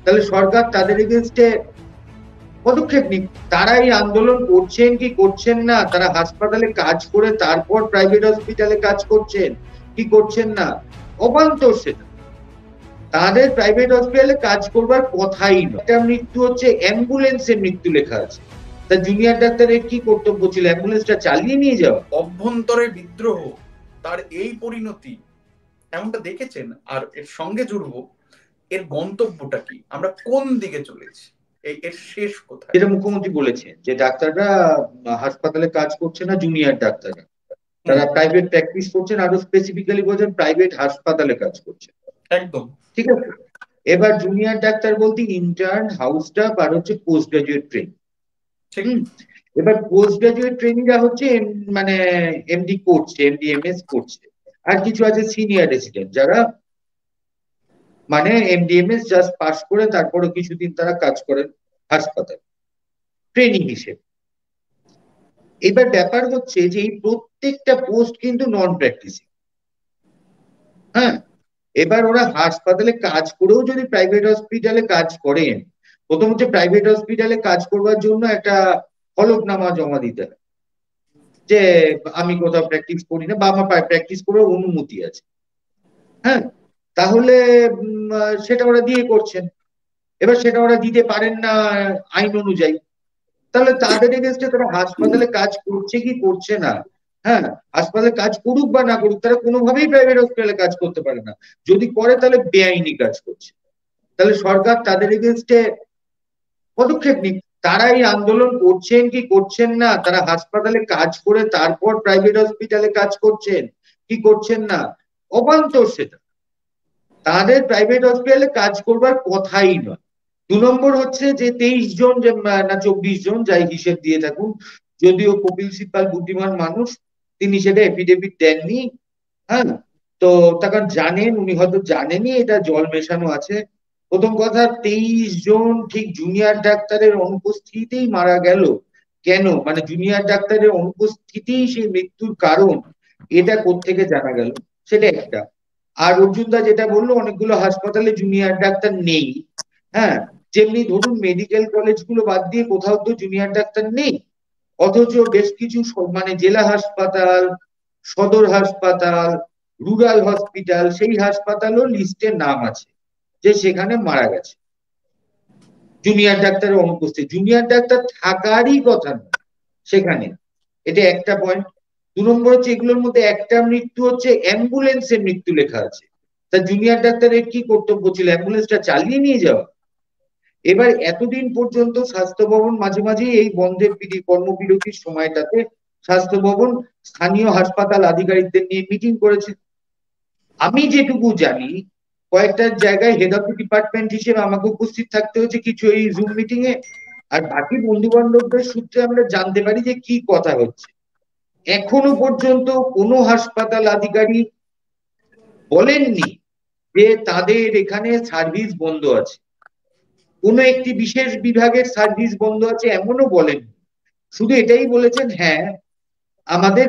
তাহলে সরকার তাদের এগেনস্টে পদক্ষেপ নিক। তারা এই আন্দোলন করছেন কি করছেন না, তারা হাসপাতালে কাজ করে তারপর প্রাইভেট হসপিটালে কাজ করছেন কি করছেন না, অবান্তর সেটা। তাদের প্রাইভেট হসপিটালে কাজ করবার কথাই নয়। একটা মৃত্যু হচ্ছে অ্যাম্বুলেন্সে মৃত্যু লেখা আছে, তা জুনিয়র ডাক্তারের কি কর্তব্য ছিল? অ্যাম্বুলেন্সটা চালিয়ে নিয়ে যাওয়া। অভ্যন্তরে বিদ্রোহ, তার এই পরিণতি এমনটা দেখেছেন। আর এর সঙ্গে জুড়বো, এর গন্তব্যটা কি, আমরা কোন দিকে চলেছি, এর শেষ কোথায়? যেটা মুখ্যমন্ত্রী বলেছেন যে ডাক্তাররা হাসপাতালে কাজ করছে না, জুনিয়র ডাক্তাররা তারা প্রাইভেট প্র্যাকটিস করছেন, আরো স্পেসিফিক্যালি বলছেন প্রাইভেট হাসপাতালে কাজ করছেন। একদম ঠিক আছে। এবার জুনিয়র ডাক্তার বলতে ইন্টার্ন, হাউস স্টাফ আর হচ্ছে পোস্ট গ্রাজুয়েট ট্রেন। এবার পোস্ট গ্রাজুয়েট ট্রেনিংরা হচ্ছে মানে এমডি করছে, এমডিএমএস করছে, আর কিছু আছে সিনিয়র রেসিডেন্ট যারা মানে এমডিএমএস জাস্ট পাস করে তারপরে কিছুদিন তারা কাজ করেন হাসপাতাল ট্রেনিং হিসেবে। এবার ব্যাপার হচ্ছে যে এই প্রত্যেকটা পোস্ট কিন্তু নন প্র্যাকটিসিং। হ্যাঁ, এবার ওরা হাসপাতালে কাজ করেও যদি প্রাইভেট হসপিটালে কাজ করেন, প্রথম হচ্ছে প্রাইভেট হসপিটালে কাজ করবার জন্য একটা হলফনামা জমা দিতে হয় যে আমি কোথাও প্র্যাকটিস করি না বা আমার প্র্যাকটিস করার অনুমতি আছে। হ্যাঁ, তাহলে সেটা ওরা দিয়ে করছেন। এবার সেটা ওরা দিতে পারেন না আইন অনুযায়ী, তাহলে তাদের এগেনস্টে তারা হাসপাতালে কাজ করছে কি করছে না, হ্যাঁ, হাসপাতালে কাজ করুক বা না করুক, তারা কোনোভাবেই প্রাইভেট হসপিটালে কাজ করতে পারে না। যদি করে তাহলে বেআইনি কাজ করছে। তাহলে সরকার তাদের এগেনস্টে পদক্ষেপ নিক। তারা এই আন্দোলন করছেন কি করছেন না, তারা হাসপাতালে কাজ করে তারপর প্রাইভেট হসপিটালে কাজ করছেন কি করছেন না, অবান্তর সেটা। তাদের প্রাইভেট হসপিটালে কাজ করবার কথাই নয়। 2 নম্বর হচ্ছে যে 23 জন না 24 জন যাই হিসেব দিয়ে থাকুন, যদিও কপিল সিব্বাল বুদ্ধিমান মানুষ, তিনি সেটা এফিডেভিট দেননি। হ্যাঁ, তো তার জানেন, উনি হয়তো জানেনই এটা জল মেশানো আছে। প্রথম কথা, 23 জন ঠিক জুনিয়র ডাক্তারের অনুপস্থিতিতেই মারা গেল কেন, মানে জুনিয়র ডাক্তারের অনুপস্থিতিই সেই মৃত্যুর কারণ, এটা কোত্থেকে জানা গেল, সেটা একটা। আর অর্জুনদা যেটা বললো অনেকগুলো হাসপাতালে জুনিয়র ডাক্তার নেই। হ্যাঁ, যেমনি ধরুন মেডিকেল কলেজগুলো বাদ দিয়ে কোথাও তো জুনিয়র ডাক্তার নেই, অথচ বেশ কিছু মানে জেলা হাসপাতাল, সদর হাসপাতাল, রুরাল হসপিটাল, সেই হাসপাতালও লিস্টে নাম আছে যে সেখানে মারা গেছে জুনিয়র ডাক্তারের অনুপস্থিতি। জুনিয়র ডাক্তার থাকারই কথা নয় সেখানে, এটা একটা পয়েন্ট। 2 নম্বর হচ্ছে এগুলোর মধ্যে একটা মৃত্যু হচ্ছে অ্যাম্বুলেন্সে মৃত্যু লেখা আছে, তা জুনিয়র ডাক্তারের কি কর্তব্য ছিল? অ্যাম্বুলেন্সটা চালিয়ে নিয়ে যাওয়া। এবার এতদিন পর্যন্ত স্বাস্থ্য ভবন মাঝে মাঝে এই বন্ধের কর্মবিরতির সময়টাতে স্বাস্থ্য ভবন স্থানীয় হাসপাতাল আধিকারিকদের নিয়ে মিটিং করেছে। আমি যেটুকু জানি কয়েকটা জায়গায় হেড অফ দ্য ডিপার্টমেন্ট হিসেবে আমাকে উপস্থিত থাকতে হয়েছে কিছু এই জুম মিটিং এ, আর বাকি বন্ধু বান্ধবদের সূত্রে আমরা জানতে পারি যে কি কথা হচ্ছে। এখনো পর্যন্ত কোনো হাসপাতাল আধিকারিক বলেননি যে তাদের এখানে সার্ভিস বন্ধ আছে, কোনো একটি বিশেষ বিভাগের সার্ভিস বন্ধ আছে এমনও বলেননি। শুধু এটাই বলেছেন হ্যাঁ আমাদের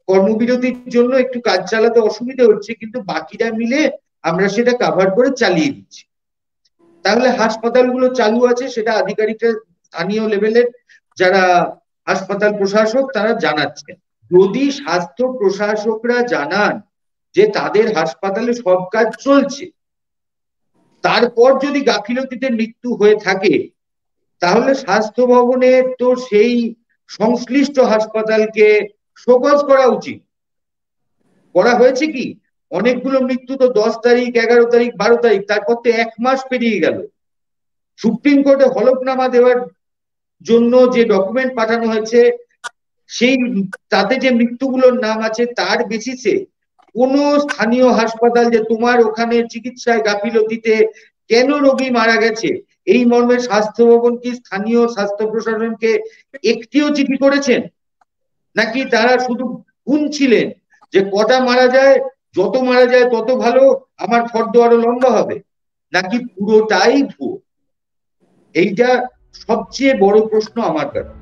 কর্মবিরতির জন্য একটু কাজ চালাতে অসুবিধা হচ্ছে, কিন্তু বাকিরা মিলে আমরা সেটা কভার করে চালিয়ে দিচ্ছি। তাহলে হাসপাতালগুলো চালু আছে, সেটা আধিকারিকরা স্থানীয় লেভেলের যারা হাসপাতাল প্রশাসক তারা জানাচ্ছেন। যদি স্বাস্থ্য প্রশাসকরা জানান যে তাদের হাসপাতালে সব কাজ চলছে, তারপর যদি গাফিলতিতে মৃত্যু হয়ে থাকে, তাহলে স্বাস্থ্য ভবনের তো সেই সংশ্লিষ্ট হাসপাতালকে শোকজ করা উচিত। করা হয়েছে কি? অনেকগুলো মৃত্যু তো 10 তারিখ, 11 তারিখ, 12 তারিখ, তারপর তো 1 মাস পেরিয়ে গেল। সুপ্রিম কোর্টে হলফনামা দেওয়ার জন্য যে ডকুমেন্ট পাঠানো হয়েছে সেই তাতে যে মৃত্যুগুলোর নাম আছে তার বেসিসে কোন স্থানীয় হাসপাতাল যে তোমার ওখানে চিকিৎসায় গাফিলতিতে কেন রোগী মারা গেছে এই মর্মে স্বাস্থ্য ভবন কি স্থানীয় স্বাস্থ্য প্রশাসনকে একটিও চিঠি করেছেন? নাকি তারা শুধু গুনছিলেন যে কটা মারা যায়, যত মারা যায় তত ভালো, আমার ফর্দ আরো লম্বা হবে, নাকি পুরোটাই ভুয়ো? এইটা সবচেয়ে বড় প্রশ্ন আমার কাছে।